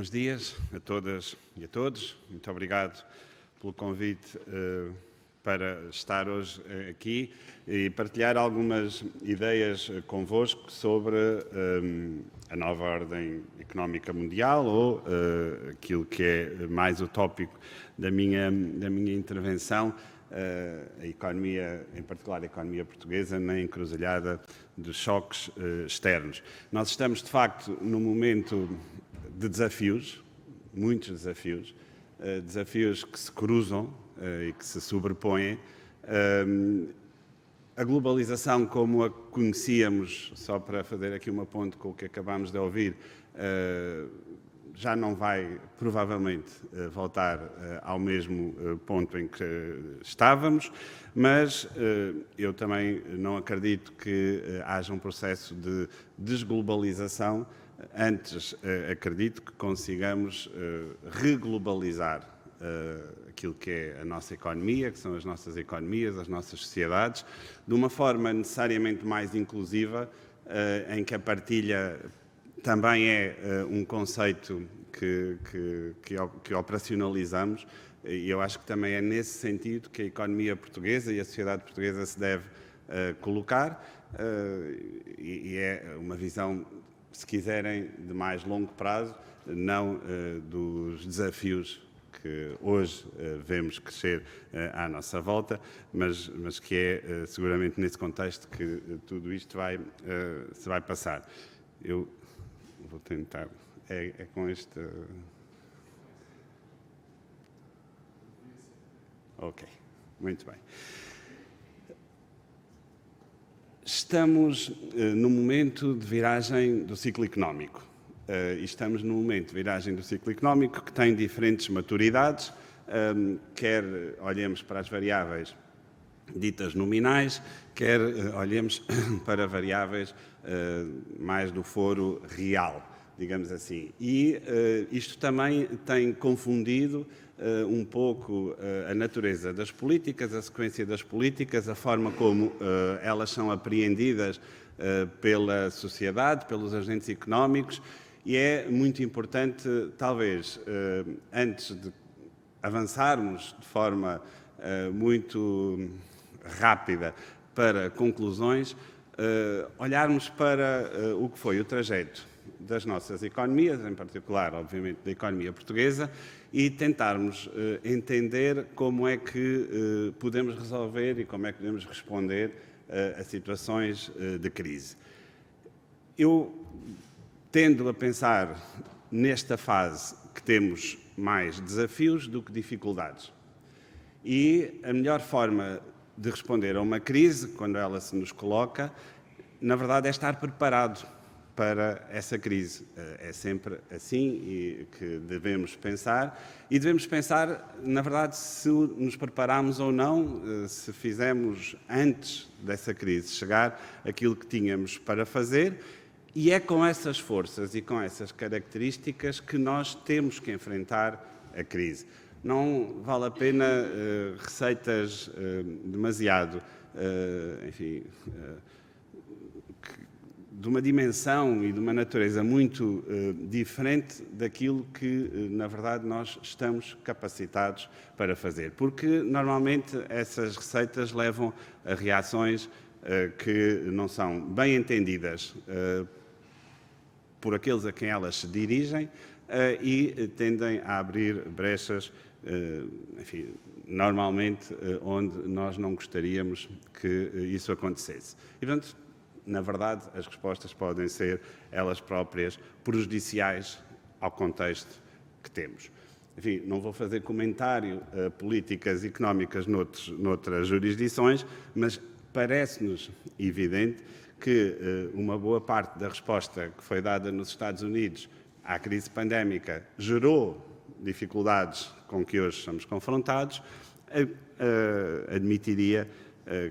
Bons dias a todas e a todos. Muito obrigado pelo convite para estar hoje aqui e partilhar algumas ideias convosco sobre a nova ordem económica mundial ou aquilo que é mais o tópico da minha intervenção, a economia, em particular a economia portuguesa, na encruzilhada dos choques externos. Nós estamos, de facto, num momento de desafios, muitos desafios, desafios que se cruzam e que se sobrepõem. A globalização, como a conhecíamos, só para fazer aqui uma ponte com o que acabámos de ouvir, já não vai, provavelmente, voltar ao mesmo ponto em que estávamos, mas eu também não acredito que haja um processo de desglobalização. Antes, acredito que consigamos reglobalizar aquilo que é a nossa economia, que são as nossas economias, as nossas sociedades, de uma forma necessariamente mais inclusiva, em que a partilha também é um conceito que operacionalizamos, e eu acho que também é nesse sentido que a economia portuguesa e a sociedade portuguesa se deve colocar, e é uma visão, se quiserem, de mais longo prazo, não dos desafios que hoje vemos crescer à nossa volta, mas que é seguramente nesse contexto que tudo isto se vai passar. Eu vou tentar, é com este... Ok, muito bem. Estamos no momento de viragem do ciclo económico. Estamos no momento de viragem do ciclo económico que tem diferentes maturidades, quer olhemos para as variáveis ditas nominais, quer olhemos para variáveis mais do foro real, digamos assim. E isto também tem confundido um pouco a natureza das políticas, a sequência das políticas, a forma como elas são apreendidas pela sociedade, pelos agentes económicos, e é muito importante, talvez, antes de avançarmos de forma muito rápida para conclusões, olharmos para o que foi o trajeto das nossas economias, em particular, obviamente, da economia portuguesa, e tentarmos entender como é que podemos resolver e como é que podemos responder a situações de crise. Eu tendo a pensar nesta fase que temos mais desafios do que dificuldades. E a melhor forma de responder a uma crise, quando ela se nos coloca, na verdade é estar preparado para essa crise. É sempre assim e que devemos pensar. E devemos pensar, na verdade, se nos preparamos ou não, se fizemos antes dessa crise chegar aquilo que tínhamos para fazer. E é com essas forças e com essas características que nós temos que enfrentar a crise. Não vale a pena receitas demasiado, enfim, de uma dimensão e de uma natureza muito diferente daquilo que, na verdade, nós estamos capacitados para fazer. Porque, normalmente, essas receitas levam a reações que não são bem entendidas por aqueles a quem elas se dirigem e tendem a abrir brechas, enfim, normalmente onde nós não gostaríamos que isso acontecesse. E, portanto, na verdade, as respostas podem ser elas próprias prejudiciais ao contexto que temos. Enfim, não vou fazer comentário a políticas económicas noutras jurisdições, mas parece-nos evidente que uma boa parte da resposta que foi dada nos Estados Unidos à crise pandémica gerou dificuldades com que hoje somos confrontados, admitiria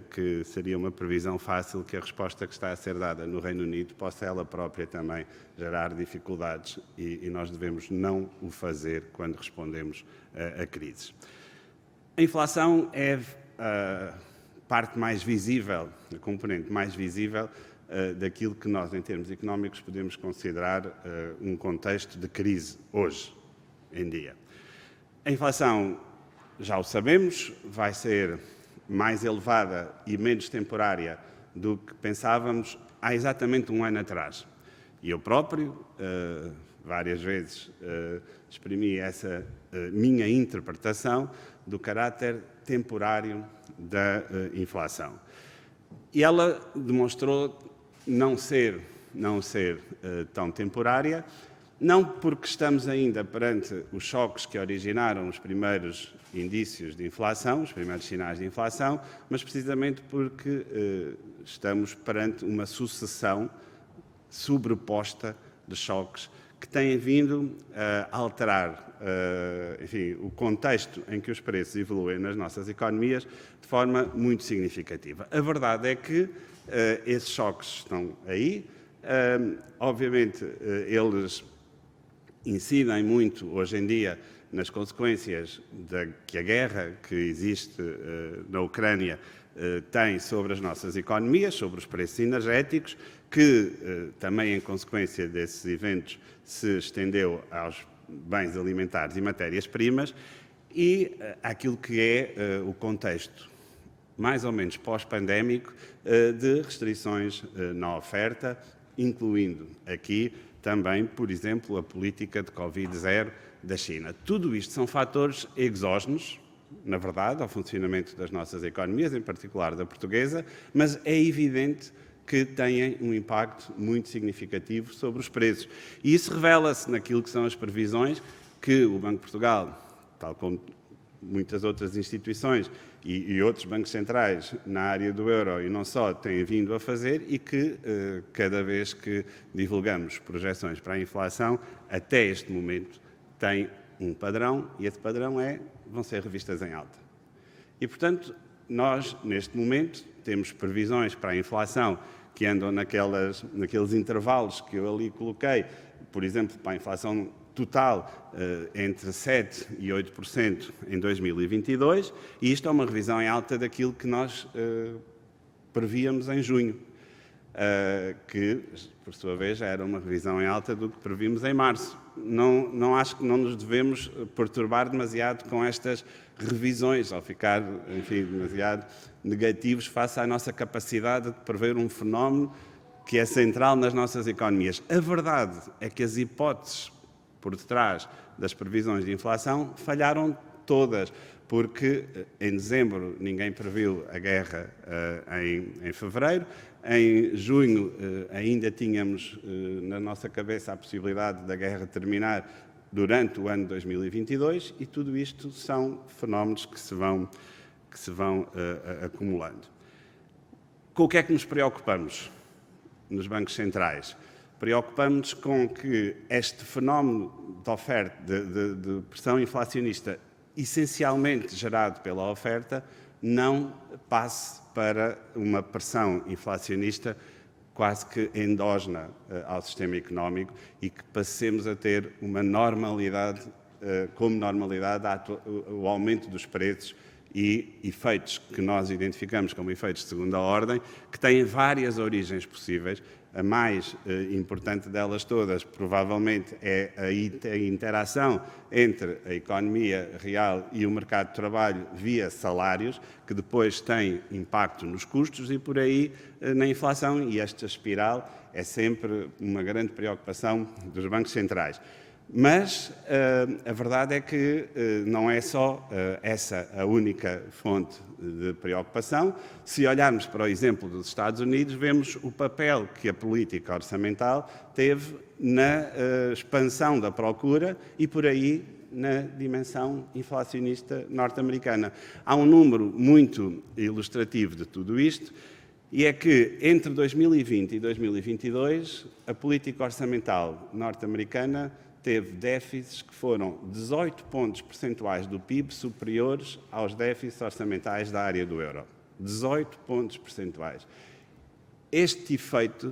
que seria uma previsão fácil que a resposta que está a ser dada no Reino Unido possa ela própria também gerar dificuldades e nós devemos não o fazer quando respondemos a crises. A inflação é a parte mais visível, a componente mais visível daquilo que nós, em termos económicos, podemos considerar um contexto de crise hoje em dia. A inflação, já o sabemos, vai ser mais elevada e menos temporária do que pensávamos há exatamente um ano atrás. E eu próprio, várias vezes, exprimi essa minha interpretação do caráter temporário da inflação. E ela demonstrou não ser tão temporária, não porque estamos ainda perante os choques que originaram os primeiros indícios de inflação, os primeiros sinais de inflação, mas precisamente porque estamos perante uma sucessão sobreposta de choques que têm vindo a alterar, enfim, o contexto em que os preços evoluem nas nossas economias de forma muito significativa. A verdade é que esses choques estão aí. Obviamente, eles incidem muito hoje em dia nas consequências que a guerra que existe na Ucrânia tem sobre as nossas economias, sobre os preços energéticos, que também em consequência desses eventos se estendeu aos bens alimentares e matérias-primas e àquilo que é o contexto mais ou menos pós-pandémico de restrições na oferta, incluindo aqui também, por exemplo, a política de Covid-0 da China. Tudo isto são fatores exógenos, na verdade, ao funcionamento das nossas economias, em particular da portuguesa, mas é evidente que têm um impacto muito significativo sobre os preços. E isso revela-se naquilo que são as previsões que o Banco de Portugal, tal como muitas outras instituições e outros bancos centrais na área do euro e não só, têm vindo a fazer e que cada vez que divulgamos projeções para a inflação, até este momento, tem um padrão e esse padrão vão ser revistas em alta. E, portanto, nós, neste momento, temos previsões para a inflação que andam naqueles intervalos que eu ali coloquei, por exemplo, para a inflação total entre 7% e 8% em 2022, e isto é uma revisão em alta daquilo que nós prevíamos em junho, que, por sua vez, já era uma revisão em alta do que previmos em março. Não acho que não nos devemos perturbar demasiado com estas revisões, ou ficar, enfim, demasiado negativos face à nossa capacidade de prever um fenómeno que é central nas nossas economias. A verdade é que as hipóteses por detrás das previsões de inflação falharam todas, porque em dezembro ninguém previu a guerra em fevereiro, em junho ainda tínhamos na nossa cabeça a possibilidade da guerra terminar durante o ano de 2022 e tudo isto são fenómenos que se vão acumulando. Com o que é que nos preocupamos nos bancos centrais? Preocupamos-nos com que este fenómeno de oferta, de pressão inflacionista, essencialmente gerado pela oferta, não passe para uma pressão inflacionista quase que endógena ao sistema económico e que passemos a ter uma normalidade, como normalidade, o aumento dos preços e efeitos que nós identificamos como efeitos de segunda ordem, que têm várias origens possíveis. A mais importante delas todas, provavelmente, é a interação entre a economia real e o mercado de trabalho via salários, que depois tem impacto nos custos e, por aí, na inflação. E esta espiral é sempre uma grande preocupação dos bancos centrais. Mas a verdade é que não é só essa a única fonte de preocupação. Se olharmos para o exemplo dos Estados Unidos, vemos o papel que a política orçamental teve na expansão da procura e, por aí, na dimensão inflacionista norte-americana. Há um número muito ilustrativo de tudo isto, e é que entre 2020 e 2022, a política orçamental norte-americana teve déficits que foram 18 pontos percentuais do PIB superiores aos déficits orçamentais da área do euro. 18 pontos percentuais. Este efeito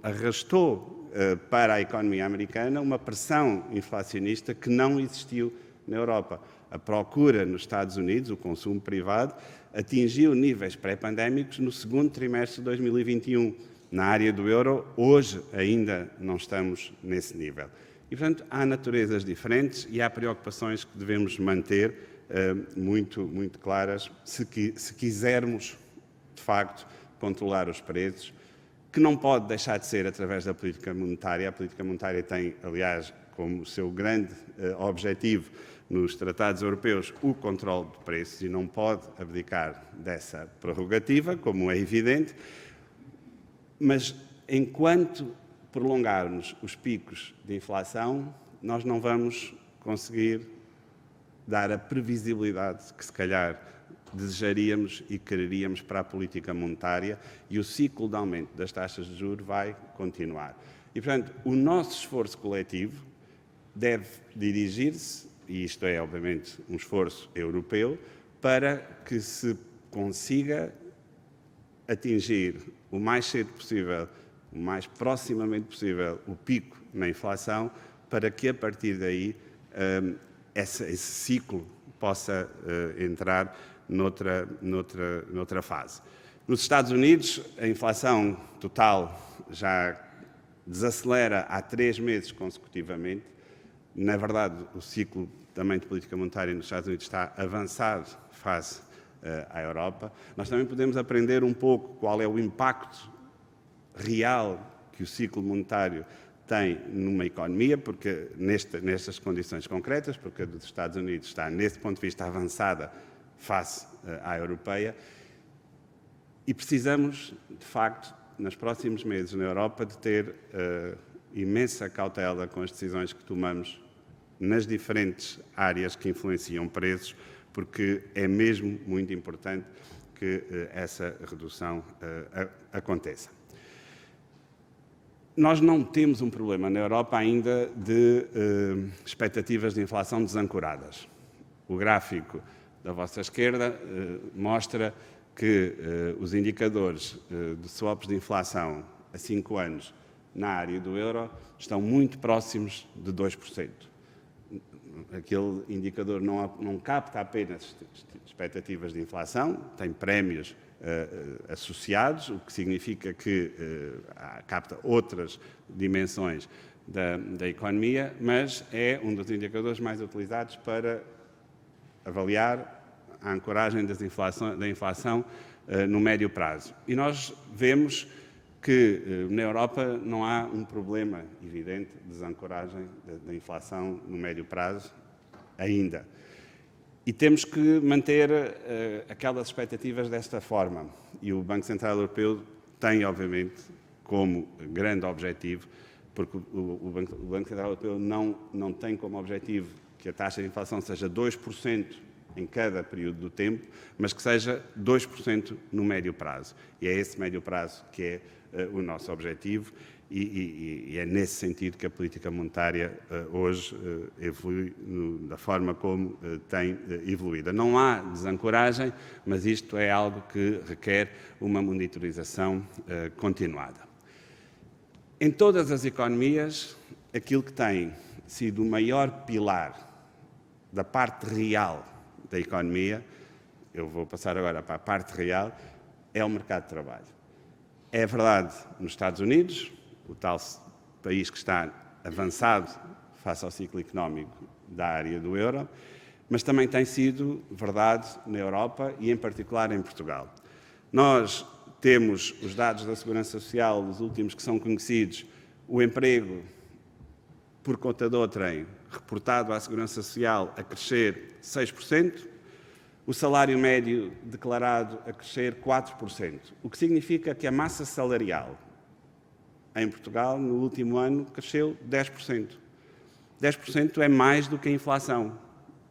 arrastou para a economia americana uma pressão inflacionista que não existiu na Europa. A procura nos Estados Unidos, o consumo privado, atingiu níveis pré-pandémicos no segundo trimestre de 2021. Na área do euro, hoje ainda não estamos nesse nível. E, portanto, há naturezas diferentes e há preocupações que devemos manter muito claras se quisermos, de facto, controlar os preços, que não pode deixar de ser através da política monetária. A política monetária tem, aliás, como seu grande objetivo nos tratados europeus o controle de preços e não pode abdicar dessa prerrogativa, como é evidente, mas enquanto prolongarmos os picos de inflação, nós não vamos conseguir dar a previsibilidade que, se calhar, desejaríamos e quereríamos para a política monetária, e o ciclo de aumento das taxas de juros vai continuar. E, portanto, o nosso esforço coletivo deve dirigir-se, e isto é, obviamente, um esforço europeu, para que se consiga atingir o mais cedo possível, o mais proximamente possível, o pico na inflação, para que, a partir daí, esse ciclo possa entrar noutra fase. Nos Estados Unidos, a inflação total já desacelera há 3 meses consecutivamente. Na verdade, o ciclo também de política monetária nos Estados Unidos está avançado face à Europa. Nós também podemos aprender um pouco qual é o impacto real que o ciclo monetário tem numa economia, porque nestas condições concretas, porque a dos Estados Unidos está, nesse ponto de vista, avançada face à europeia, e precisamos, de facto, nos próximos meses na Europa, de ter imensa cautela com as decisões que tomamos nas diferentes áreas que influenciam preços, porque é mesmo muito importante que essa redução aconteça. Nós não temos um problema na Europa ainda de expectativas de inflação desancoradas. O gráfico da vossa esquerda mostra que os indicadores de swaps de inflação a 5 anos na área do euro estão muito próximos de 2%. Aquele indicador não capta apenas expectativas de inflação, tem prémios associados, o que significa que capta outras dimensões da economia, mas é um dos indicadores mais utilizados para avaliar a ancoragem da inflação no médio prazo. E nós vemos que na Europa não há um problema evidente de desancoragem da inflação no médio prazo ainda. E temos que manter aquelas expectativas desta forma. E o Banco Central Europeu tem, obviamente, como grande objetivo, porque o Banco Central Europeu não tem como objetivo que a taxa de inflação seja 2% em cada período do tempo, mas que seja 2% no médio prazo. E é esse médio prazo que é o nosso objetivo e é nesse sentido que a política monetária hoje evolui da forma como tem evoluído. Não há desancoragem, mas isto é algo que requer uma monitorização continuada. Em todas as economias, aquilo que tem sido o maior pilar da parte real da economia, eu vou passar agora para a parte real, é o mercado de trabalho. É verdade nos Estados Unidos, o tal país que está avançado face ao ciclo económico da área do euro, mas também tem sido verdade na Europa e, em particular, em Portugal. Nós temos os dados da Segurança Social, os últimos que são conhecidos, o emprego por conta de outrem, reportado à Segurança Social, a crescer 6%, o salário médio declarado a crescer 4%, o que significa que a massa salarial em Portugal, no último ano, cresceu 10%. 10% é mais do que a inflação.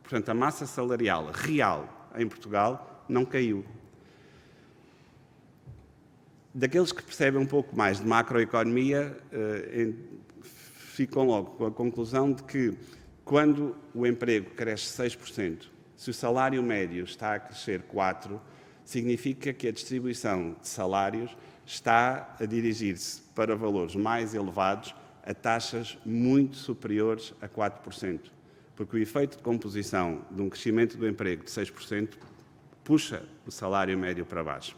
Portanto, a massa salarial real em Portugal não caiu. Daqueles que percebem um pouco mais de macroeconomia, ficam logo com a conclusão de que, quando o emprego cresce 6%, se o salário médio está a crescer 4%, significa que a distribuição de salários está a dirigir-se para valores mais elevados, a taxas muito superiores a 4%. Porque o efeito de composição de um crescimento do emprego de 6% puxa o salário médio para baixo.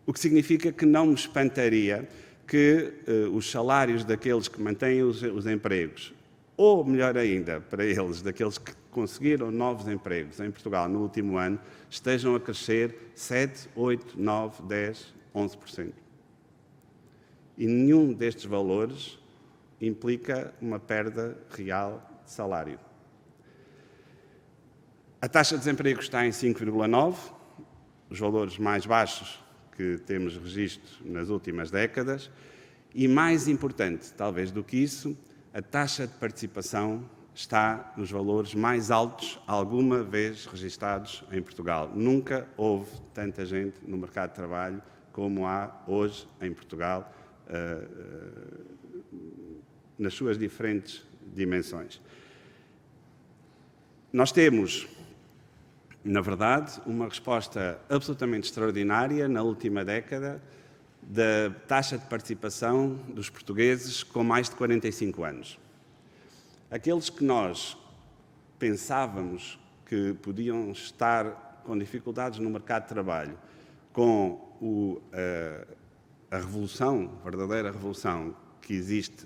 O que significa que não me espantaria que os salários daqueles que mantêm os empregos, ou melhor ainda, para eles, daqueles que conseguiram novos empregos em Portugal no último ano, estejam a crescer 7, 8, 9, 10, 11%. E nenhum destes valores implica uma perda real de salário. A taxa de desemprego está em 5,9%, os valores mais baixos que temos registro nas últimas décadas, e mais importante, talvez do que isso, a taxa de participação está nos valores mais altos alguma vez registados em Portugal. Nunca houve tanta gente no mercado de trabalho como há hoje em Portugal, nas suas diferentes dimensões. Nós temos, na verdade, uma resposta absolutamente extraordinária na última década da taxa de participação dos portugueses com mais de 45 anos. Aqueles que nós pensávamos que podiam estar com dificuldades no mercado de trabalho, com a revolução, a verdadeira revolução que existe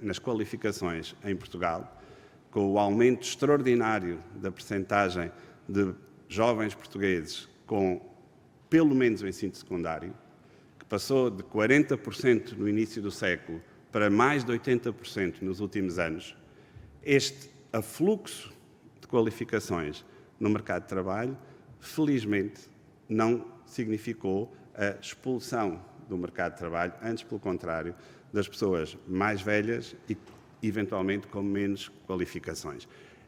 nas qualificações em Portugal, com o aumento extraordinário da percentagem de jovens portugueses com pelo menos o ensino secundário, que passou de 40% no início do século para mais de 80% nos últimos anos, este afluxo de qualificações no mercado de trabalho, felizmente, não significou a expulsão do mercado de trabalho, antes, pelo contrário, das pessoas mais velhas e, eventualmente, com menos qualificações.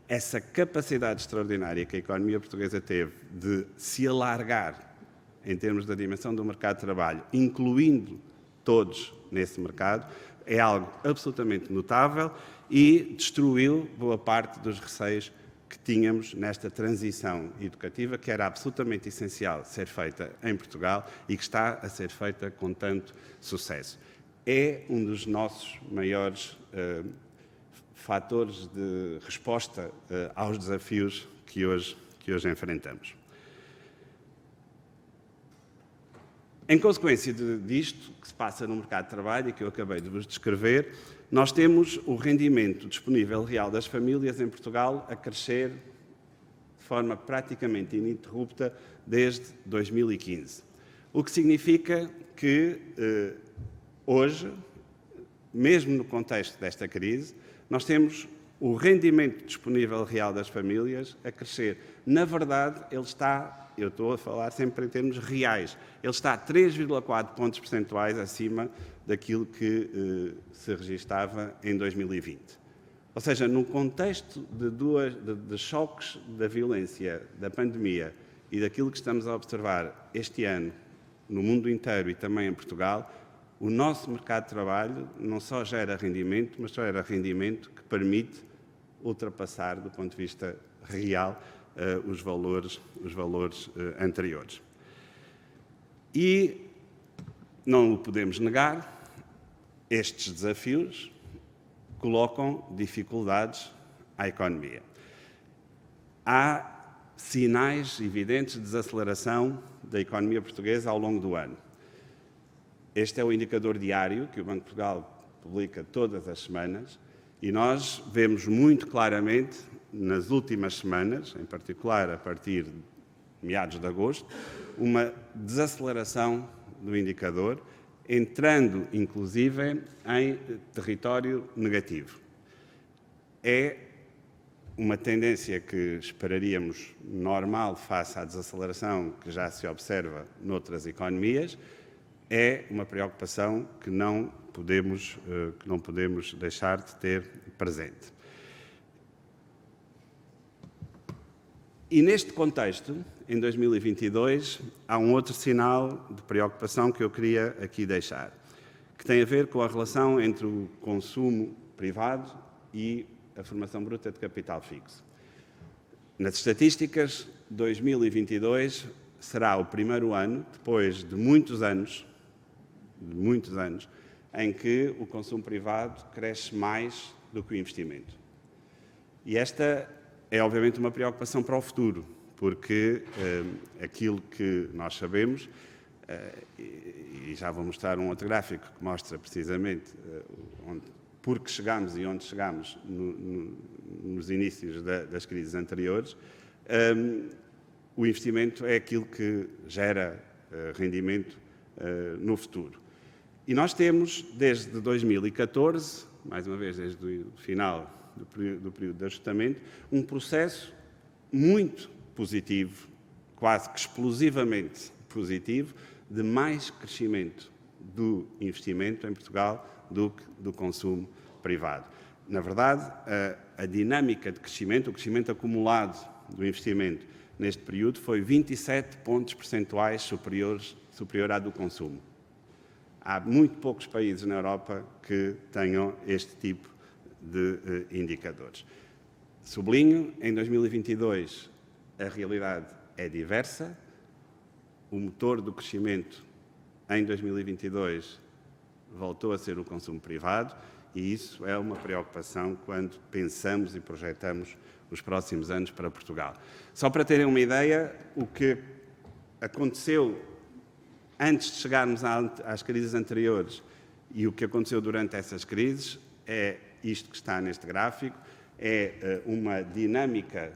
Essa capacidade extraordinária que a economia portuguesa teve de se alargar em termos da dimensão do mercado de trabalho, incluindo todos nesse mercado, é algo absolutamente notável e destruiu boa parte dos receios que tínhamos nesta transição educativa, que era absolutamente essencial ser feita em Portugal e que está a ser feita com tanto sucesso. É um dos nossos maiores fatores de resposta aos desafios que hoje enfrentamos. Em consequência disto que se passa no mercado de trabalho e que eu acabei de vos descrever, nós temos o rendimento disponível real das famílias em Portugal a crescer de forma praticamente ininterrupta desde 2015. O que significa que hoje, mesmo no contexto desta crise, nós temos o rendimento disponível real das famílias a crescer. Na verdade, ele está, eu estou a falar sempre em termos reais, ele está 3,4 pontos percentuais acima daquilo que se registava em 2020. Ou seja, num contexto de choques da violência, da pandemia e daquilo que estamos a observar este ano no mundo inteiro e também em Portugal, o nosso mercado de trabalho não só gera rendimento, mas gera rendimento que permite ultrapassar, do ponto de vista real, os valores anteriores. E, não o podemos negar, estes desafios colocam dificuldades à economia. Há sinais evidentes de desaceleração da economia portuguesa ao longo do ano. Este é o indicador diário que o Banco de Portugal publica todas as semanas e nós vemos muito claramente, nas últimas semanas, em particular a partir de meados de agosto, uma desaceleração do indicador, entrando, inclusive, em território negativo. É uma tendência que esperaríamos normal face à desaceleração que já se observa noutras economias, é uma preocupação que não podemos deixar de ter presente. E neste contexto, em 2022, há um outro sinal de preocupação que eu queria aqui deixar, que tem a ver com a relação entre o consumo privado e a formação bruta de capital fixo. Nas estatísticas, 2022 será o primeiro ano, depois de muitos anos, em que o consumo privado cresce mais do que o investimento. E esta é, obviamente, uma preocupação para o futuro, porque aquilo que nós sabemos E já vou mostrar um outro gráfico que mostra precisamente porque chegámos e onde chegámos nos inícios das crises anteriores. O investimento é aquilo que gera rendimento no futuro. E nós temos, desde 2014, mais uma vez desde o final do período de ajustamento, um processo muito positivo, quase que explosivamente positivo, de mais crescimento do investimento em Portugal do que do consumo privado. Na verdade, a dinâmica de crescimento, o crescimento acumulado do investimento neste período foi 27 pontos percentuais superior à do consumo. Há muito poucos países na Europa que tenham este tipo de indicadores. Sublinho, em 2022 a realidade é diversa. O motor do crescimento em 2022 voltou a ser o consumo privado e isso é uma preocupação quando pensamos e projetamos os próximos anos para Portugal. Só para terem uma ideia, o que aconteceu antes de chegarmos às crises anteriores e o que aconteceu durante essas crises é isto que está neste gráfico, é uma dinâmica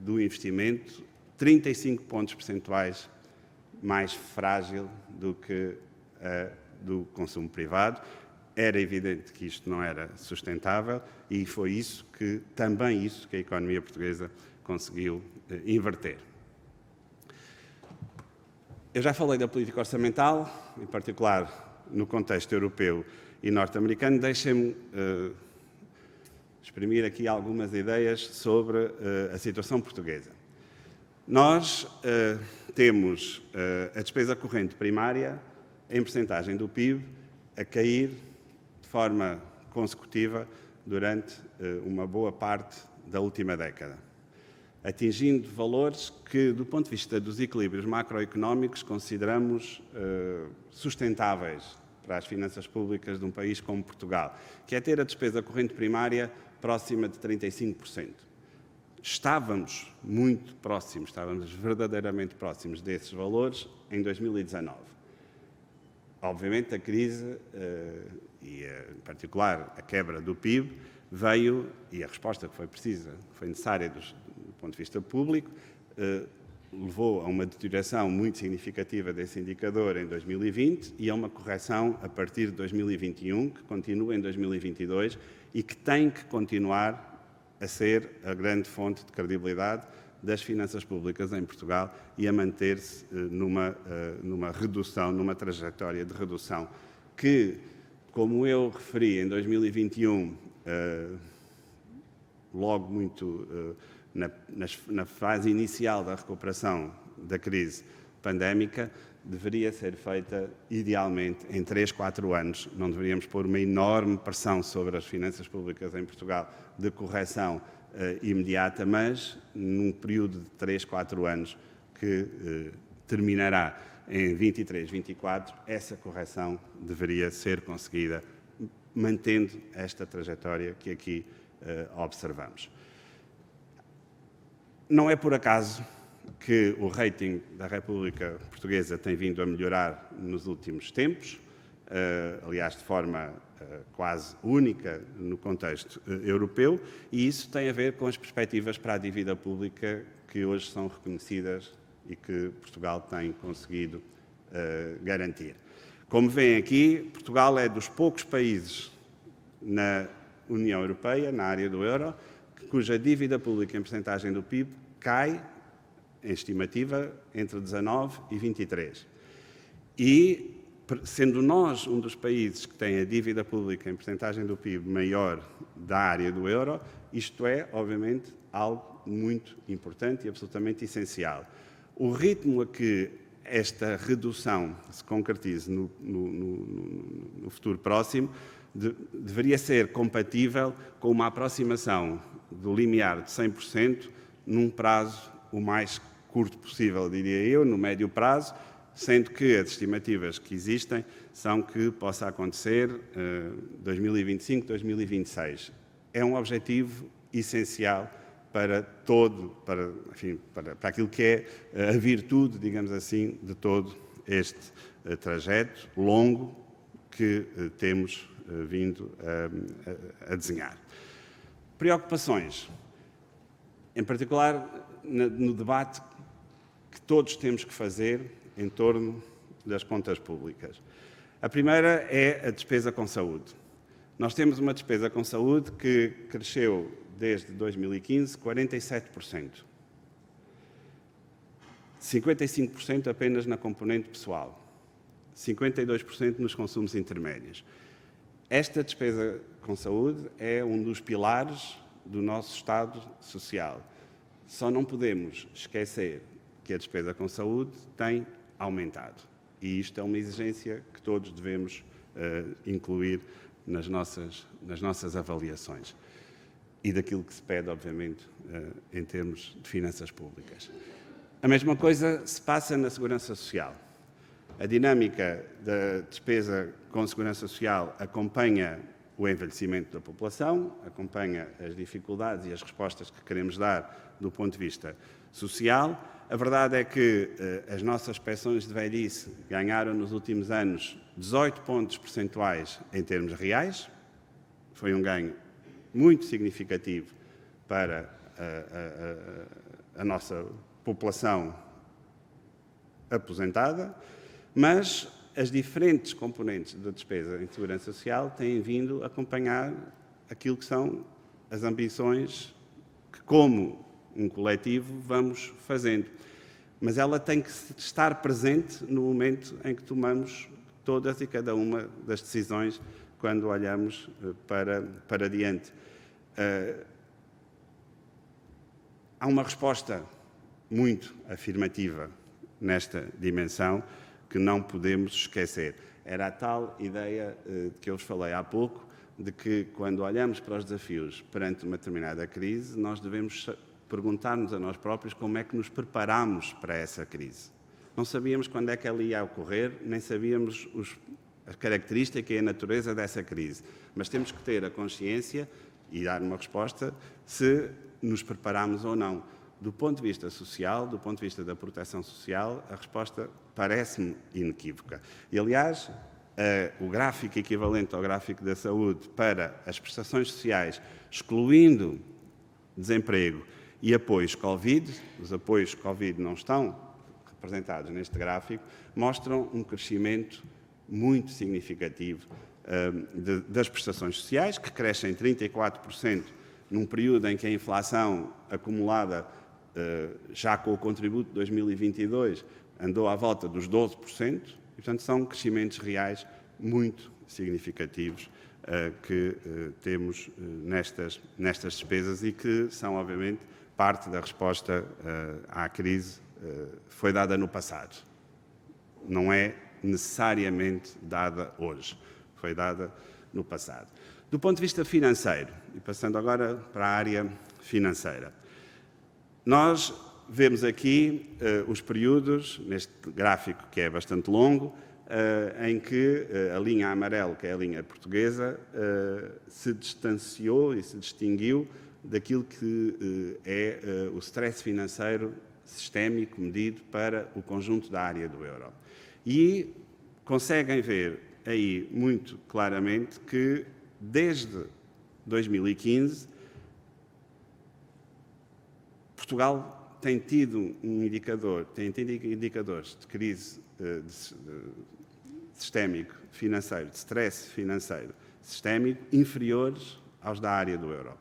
do investimento 35 pontos percentuais mais frágil do que a do consumo privado. Era evidente que isto não era sustentável e foi também isso que a economia portuguesa conseguiu inverter. Eu já falei da política orçamental, em particular no contexto europeu e norte-americano. Deixem-me exprimir aqui algumas ideias sobre a situação portuguesa. Nós temos a despesa corrente primária, em percentagem do PIB, a cair de forma consecutiva durante uma boa parte da última década, atingindo valores que, do ponto de vista dos equilíbrios macroeconómicos, consideramos sustentáveis para as finanças públicas de um país como Portugal, que é ter a despesa corrente primária próxima de 35%. Estávamos muito próximos, estávamos verdadeiramente próximos desses valores em 2019. Obviamente, a crise e, em particular, a quebra do PIB veio, e a resposta que foi precisa, foi necessária do ponto de vista público, levou a uma deterioração muito significativa desse indicador em 2020 e a uma correção a partir de 2021, que continua em 2022 e que tem que continuar a ser a grande fonte de credibilidade das finanças públicas em Portugal e a manter-se numa redução, numa trajetória de redução que, como eu referi, em 2021, logo muito na fase inicial da recuperação da crise pandémica, deveria ser feita, idealmente, em 3, 4 anos. Não deveríamos pôr uma enorme pressão sobre as finanças públicas em Portugal de correção imediata, mas num período de 3, 4 anos que terminará em 23, 24, essa correção deveria ser conseguida, mantendo esta trajetória que aqui observamos. Não é por acaso que o rating da República Portuguesa tem vindo a melhorar nos últimos tempos, aliás, de forma quase única no contexto europeu, e isso tem a ver com as perspectivas para a dívida pública que hoje são reconhecidas e que Portugal tem conseguido garantir. Como veem aqui, Portugal é dos poucos países na União Europeia, na área do euro, cuja dívida pública em percentagem do PIB cai, em estimativa, entre 19 e 23. E, sendo nós um dos países que tem a dívida pública em percentagem do PIB maior da área do euro, isto é, obviamente, algo muito importante e absolutamente essencial. O ritmo a que esta redução se concretize no futuro próximo deveria ser compatível com uma aproximação do limiar de 100% num prazo o mais curto possível, diria eu, no médio prazo, sendo que as estimativas que existem são que possa acontecer 2025, 2026. É um objetivo essencial para aquilo que é a virtude, digamos assim, de todo este trajeto longo que temos vindo a desenhar. Preocupações, em particular no debate que todos temos que fazer em torno das contas públicas. A primeira é a despesa com saúde. Nós temos uma despesa com saúde que cresceu desde 2015 47%. 55% apenas na componente pessoal, 52% nos consumos intermédios. Esta despesa com saúde é um dos pilares do nosso Estado Social. Só não podemos esquecer que a despesa com saúde tem aumentado. E isto é uma exigência que todos devemos incluir nas nossas avaliações. E daquilo que se pede, obviamente, em termos de finanças públicas. A mesma coisa se passa na Segurança Social. A dinâmica da despesa com Segurança Social acompanha o envelhecimento da população, acompanha as dificuldades e as respostas que queremos dar do ponto de vista social. A verdade é que as nossas pensões de velhice ganharam nos últimos anos 18 pontos percentuais em termos reais. Foi um ganho muito significativo para a nossa população aposentada, mas as diferentes componentes da despesa em segurança social têm vindo a acompanhar aquilo que são as ambições que, como um coletivo, vamos fazendo. Mas ela tem que estar presente no momento em que tomamos todas e cada uma das decisões quando olhamos para diante. Há uma resposta muito afirmativa nesta dimensão que não podemos esquecer. Era a tal ideia de que eu vos falei há pouco, de que quando olhamos para os desafios perante uma determinada crise, nós devemos perguntar-nos a nós próprios como é que nos preparamos para essa crise. Não sabíamos quando é que ela ia ocorrer, nem sabíamos a característica e a natureza dessa crise, mas temos que ter a consciência e dar uma resposta se nos preparamos ou não. Do ponto de vista social, do ponto de vista da proteção social, a resposta parece-me inequívoca. E, aliás, o gráfico equivalente ao gráfico da saúde para as prestações sociais, excluindo desemprego e apoios Covid, os apoios Covid não estão representados neste gráfico, mostram um crescimento muito significativo das prestações sociais, que crescem 34% num período em que a inflação acumulada já com o contributo de 2022, andou à volta dos 12%, e, portanto, são crescimentos reais muito significativos que temos nestas despesas e que são, obviamente, parte da resposta à crise foi dada no passado. Não é necessariamente dada hoje, foi dada no passado. Do ponto de vista financeiro, e passando agora para a área financeira, nós vemos aqui os períodos, neste gráfico que é bastante longo, em que a linha amarela, que é a linha portuguesa, se distanciou e se distinguiu daquilo que é o stress financeiro sistémico medido para o conjunto da área do euro. E conseguem ver aí muito claramente que, desde 2015, Portugal tem tido indicadores de crise sistémico financeiro, de stress financeiro sistémico, inferiores aos da área do euro.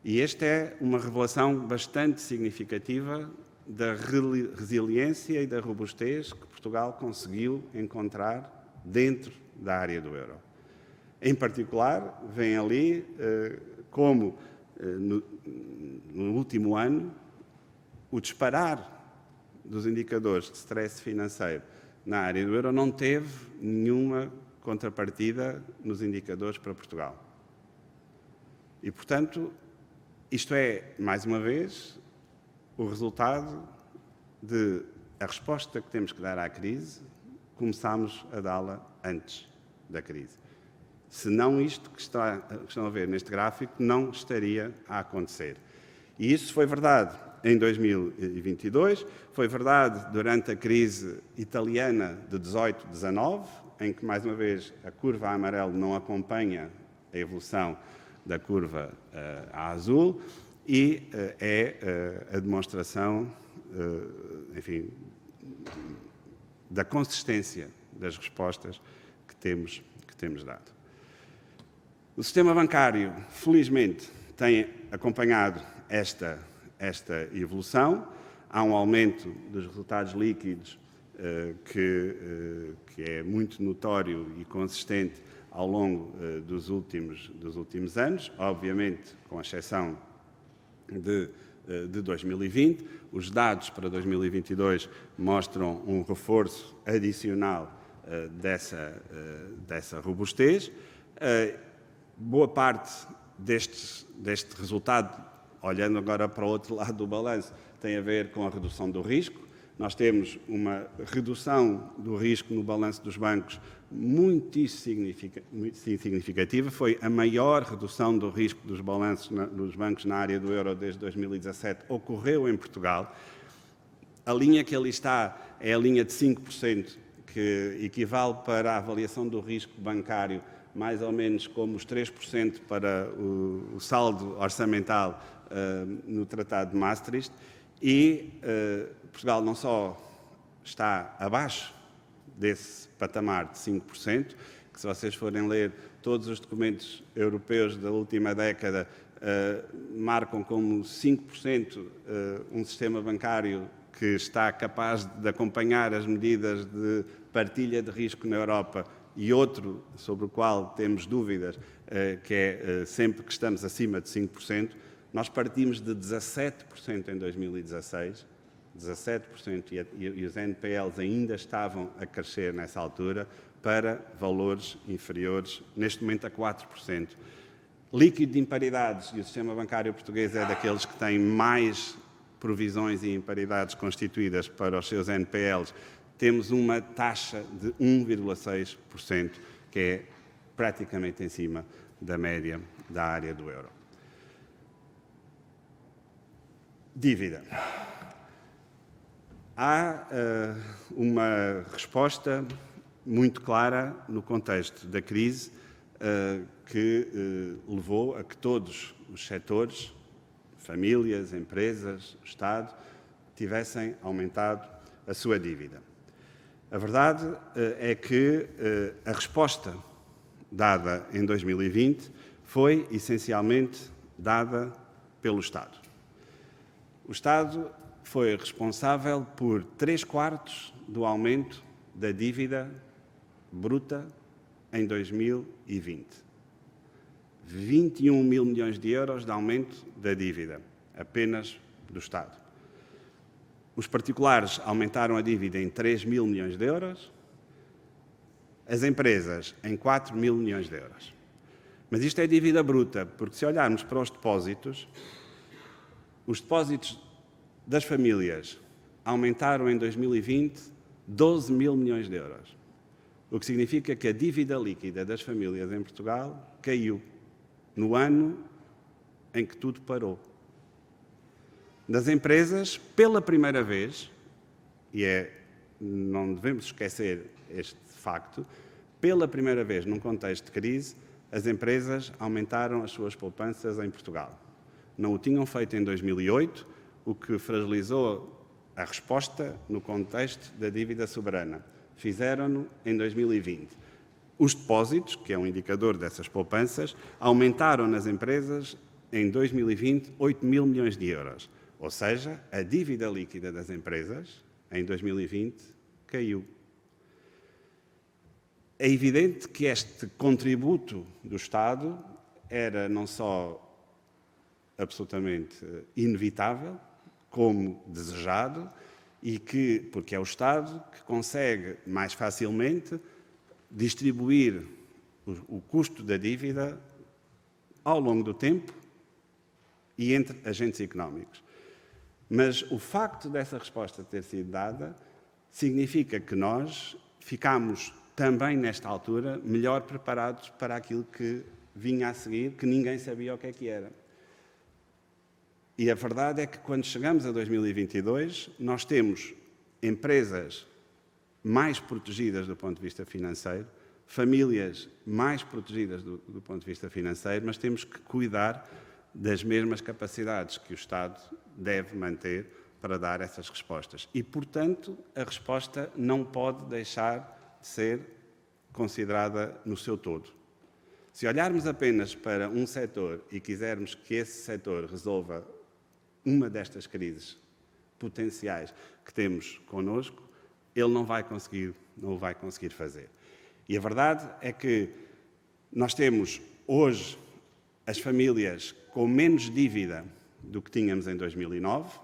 E esta é uma revelação bastante significativa da resiliência e da robustez que Portugal conseguiu encontrar dentro da área do euro. Em particular, vem ali como, no último ano, o disparar dos indicadores de stress financeiro na área do euro não teve nenhuma contrapartida nos indicadores para Portugal. E, portanto, isto é, mais uma vez, o resultado de a resposta que temos que dar à crise, começámos a dá-la antes da crise. Se não isto que estão a ver neste gráfico, não estaria a acontecer. E isso foi verdade em 2022. Foi verdade durante a crise italiana de 18-19, em que, mais uma vez, a curva a amarelo não acompanha a evolução da curva a azul, e é a demonstração, enfim, da consistência das respostas que temos dado. O sistema bancário, felizmente, tem acompanhado esta evolução. Há um aumento dos resultados líquidos que é muito notório e consistente ao longo dos últimos anos, obviamente com exceção de 2020. Os dados para 2022 mostram um reforço adicional dessa robustez. Boa parte deste resultado, olhando agora para o outro lado do balanço, tem a ver com a redução do risco. Nós temos uma redução do risco no balanço dos bancos muito significativa. Foi a maior redução do risco dos balanços dos bancos na área do euro desde 2017. Ocorreu em Portugal. A linha que ali está é a linha de 5%, que equivale para a avaliação do risco bancário mais ou menos como os 3% para o saldo orçamental no Tratado de Maastricht, e Portugal não só está abaixo desse patamar de 5%, que se vocês forem ler todos os documentos europeus da última década, marcam como 5% um sistema bancário que está capaz de acompanhar as medidas de partilha de risco na Europa, e outro sobre o qual temos dúvidas, que é sempre que estamos acima de 5%. Nós partimos de 17% em 2016, 17%, e os NPLs ainda estavam a crescer nessa altura, para valores inferiores, neste momento, a 4%. Líquido de imparidades, e o sistema bancário português é daqueles que tem mais provisões e imparidades constituídas para os seus NPLs, temos uma taxa de 1,6%, que é praticamente em cima da média da área do euro. Dívida. Há uma resposta muito clara no contexto da crise que levou a que todos os setores, famílias, empresas, Estado, tivessem aumentado a sua dívida. A verdade é que a resposta dada em 2020 foi essencialmente dada pelo Estado. O Estado foi responsável por 3/4 do aumento da dívida bruta em 2020. 21 mil milhões de euros de aumento da dívida, apenas do Estado. Os particulares aumentaram a dívida em 3 mil milhões de euros, as empresas em 4 mil milhões de euros. Mas isto é dívida bruta, porque se olharmos para os depósitos das famílias aumentaram em 2020 12 mil milhões de euros, o que significa que a dívida líquida das famílias em Portugal caiu no ano em que tudo parou. Das empresas, pela primeira vez, não devemos esquecer este facto, pela primeira vez num contexto de crise, as empresas aumentaram as suas poupanças em Portugal. Não o tinham feito em 2008, o que fragilizou a resposta no contexto da dívida soberana. Fizeram-no em 2020. Os depósitos, que é um indicador dessas poupanças, aumentaram nas empresas em 2020 8 mil milhões de euros. Ou seja, a dívida líquida das empresas, em 2020, caiu. É evidente que este contributo do Estado era não só absolutamente inevitável, como desejado, porque é o Estado que consegue mais facilmente distribuir o custo da dívida ao longo do tempo e entre agentes económicos. Mas o facto dessa resposta ter sido dada significa que nós ficámos também, nesta altura, melhor preparados para aquilo que vinha a seguir, que ninguém sabia o que é que era. E a verdade é que, quando chegamos a 2022, nós temos empresas mais protegidas do ponto de vista financeiro, famílias mais protegidas do ponto de vista financeiro, mas temos que cuidar das mesmas capacidades que o Estado deve manter para dar essas respostas. E, portanto, a resposta não pode deixar de ser considerada no seu todo. Se olharmos apenas para um setor e quisermos que esse setor resolva uma destas crises potenciais que temos connosco, ele não o vai conseguir fazer. E a verdade é que nós temos hoje as famílias com menos dívida do que tínhamos em 2009,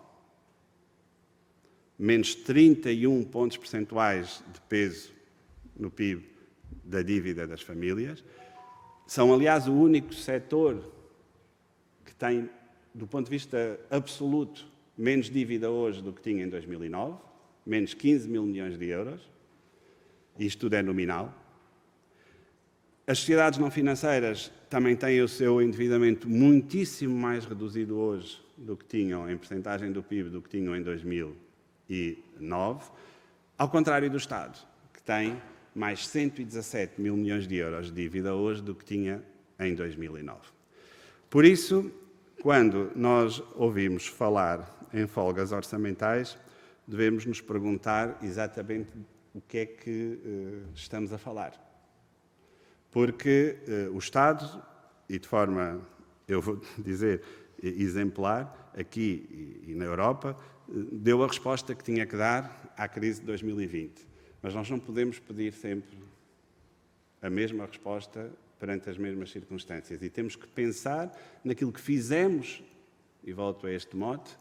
menos 31 pontos percentuais de peso no PIB da dívida das famílias. São, aliás, o único setor que tem, do ponto de vista absoluto, menos dívida hoje do que tinha em 2009, menos 15 mil milhões de euros. Isto tudo é nominal. As sociedades não financeiras também têm o seu endividamento muitíssimo mais reduzido hoje do que tinham em percentagem do PIB do que tinham em 2009, ao contrário do Estado, que tem mais 117 mil milhões de euros de dívida hoje do que tinha em 2009. Por isso, quando nós ouvimos falar em folgas orçamentais, devemos nos perguntar exatamente o que é que estamos a falar. Porque o Estado, e de forma, eu vou dizer, exemplar, aqui e na Europa, deu a resposta que tinha que dar à crise de 2020. Mas nós não podemos pedir sempre a mesma resposta perante as mesmas circunstâncias. E temos que pensar naquilo que fizemos, e volto a este mote,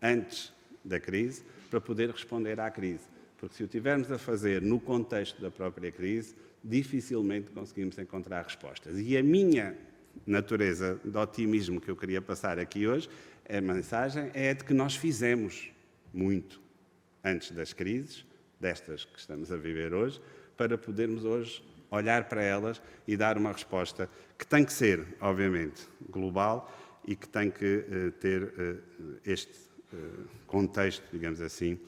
antes da crise, para poder responder à crise. Porque se o tivermos a fazer no contexto da própria crise, dificilmente conseguimos encontrar respostas. E a minha natureza de otimismo que eu queria passar aqui hoje, a mensagem é de que nós fizemos muito antes das crises, destas que estamos a viver hoje, para podermos hoje olhar para elas e dar uma resposta que tem que ser, obviamente, global e que tem que ter este contexto, digamos assim,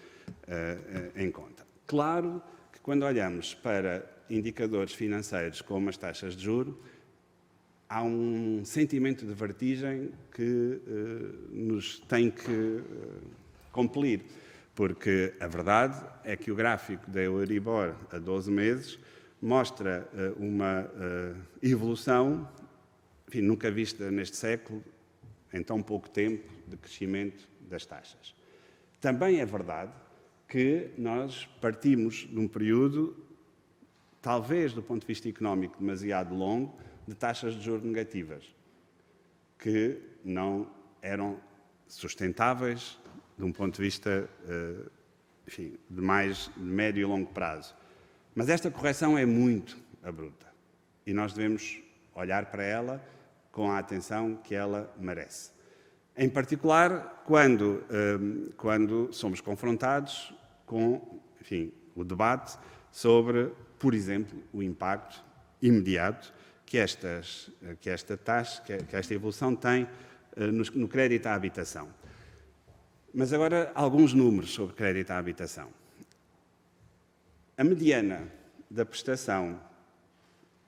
em conta. Claro que quando olhamos para indicadores financeiros como as taxas de juros, há um sentimento de vertigem que nos tem que compelir, porque a verdade é que o gráfico da Euribor a 12 meses mostra uma evolução, enfim, nunca vista neste século, em tão pouco tempo, de crescimento das taxas. Também é verdade que nós partimos de um período, talvez do ponto de vista económico demasiado longo, de taxas de juros negativas, que não eram sustentáveis de um ponto de vista, enfim, de médio e longo prazo. Mas esta correção é muito abrupta e nós devemos olhar para ela com a atenção que ela merece. Em particular, quando somos confrontados com, enfim, o debate sobre, por exemplo, o impacto imediato que esta evolução tem no crédito à habitação. Mas agora, alguns números sobre crédito à habitação. A mediana da prestação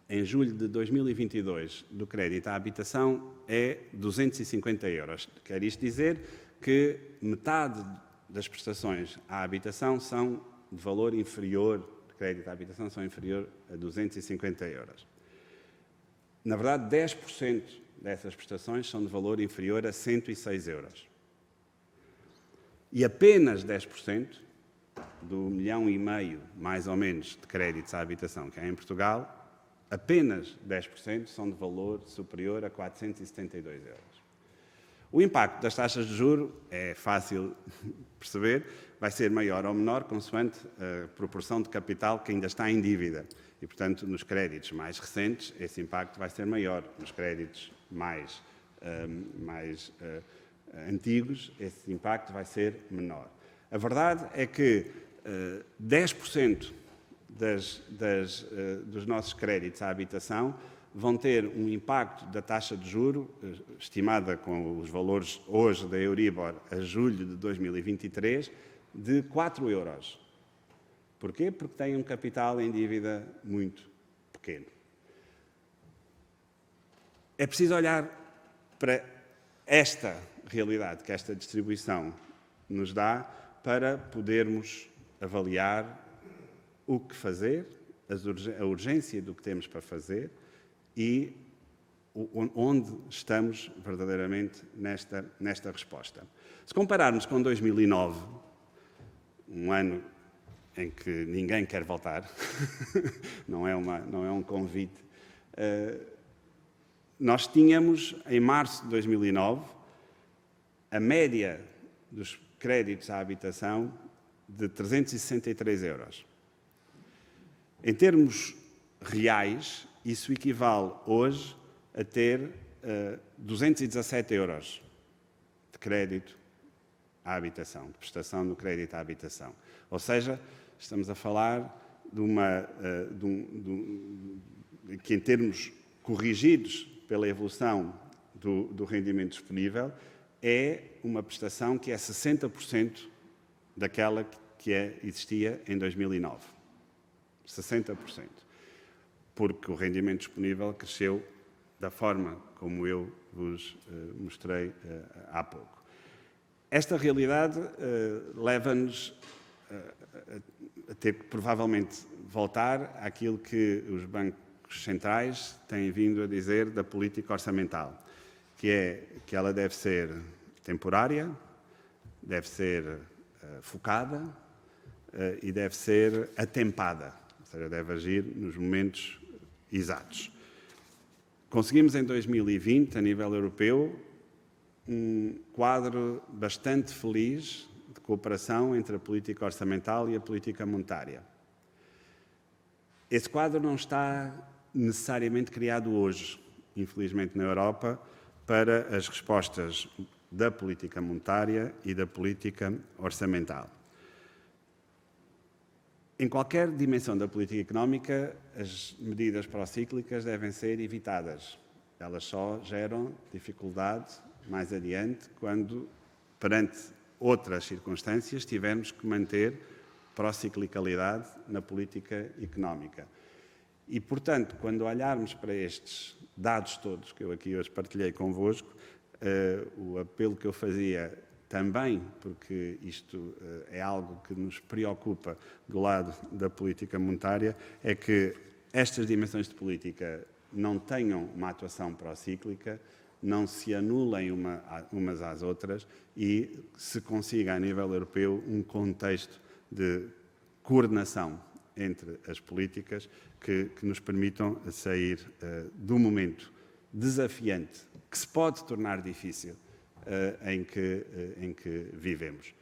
em julho de 2022 do crédito à habitação é 250 euros. Quer isto dizer que metade das prestações à habitação são de valor inferior, de crédito à habitação, são inferior a 250 euros. Na verdade, 10% dessas prestações são de valor inferior a 106 euros. E apenas 10% do 1,5 milhão, mais ou menos, de créditos à habitação que há em Portugal, apenas 10% são de valor superior a 472 euros. O impacto das taxas de juros é fácil perceber, vai ser maior ou menor, consoante a proporção de capital que ainda está em dívida. E, portanto, nos créditos mais recentes, esse impacto vai ser maior. Nos créditos mais antigos, esse impacto vai ser menor. A verdade é que 10% dos nossos créditos à habitação vão ter um impacto da taxa de juro, estimada com os valores hoje da Euribor a julho de 2023, de 4 euros. Porquê? Porque têm um capital em dívida muito pequeno. É preciso olhar para esta realidade que esta distribuição nos dá para podermos avaliar o que fazer, a urgência do que temos para fazer e onde estamos verdadeiramente nesta resposta. Se compararmos com 2009, um ano em que ninguém quer voltar, não é um convite, nós tínhamos, em março de 2009, a média dos créditos à habitação de 363 euros. Em termos reais, isso equivale hoje a ter 217 euros de crédito à habitação, de prestação do crédito à habitação. Ou seja, estamos a falar que em termos corrigidos pela evolução do rendimento disponível, é uma prestação que é 60% daquela que existia em 2009. 60%. Porque o rendimento disponível cresceu da forma como eu vos mostrei há pouco. Esta realidade leva-nos a ter que provavelmente voltar àquilo que os bancos centrais têm vindo a dizer da política orçamental, que é que ela deve ser temporária, deve ser focada e deve ser atempada, ou seja, deve agir nos momentos exatos. Conseguimos em 2020, a nível europeu, um quadro bastante feliz de cooperação entre a política orçamental e a política monetária. Esse quadro não está necessariamente criado hoje, infelizmente na Europa, para as respostas da política monetária e da política orçamental. Em qualquer dimensão da política económica, as medidas procíclicas devem ser evitadas. Elas só geram dificuldade mais adiante quando, perante outras circunstâncias, tivermos que manter prociclicalidade na política económica. E, portanto, quando olharmos para estes dados todos que eu aqui hoje partilhei convosco, o apelo que eu fazia também, porque isto é algo que nos preocupa do lado da política monetária, é que estas dimensões de política não tenham uma atuação procíclica, não se anulem umas às outras e se consiga, a nível europeu, um contexto de coordenação entre as políticas que nos permitam sair do momento desafiante, que se pode tornar difícil, em que vivemos.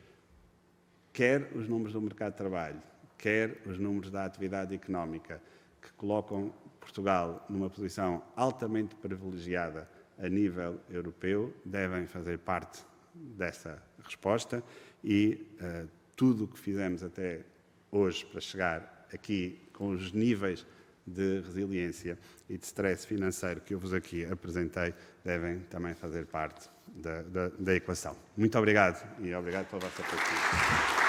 Quer os números do mercado de trabalho, quer os números da atividade económica, que colocam Portugal numa posição altamente privilegiada a nível europeu, devem fazer parte dessa resposta e tudo o que fizemos até hoje para chegar aqui com os níveis de resiliência e de stress financeiro que eu vos aqui apresentei, devem também fazer parte da equação. Muito obrigado e obrigado pela vossa participação.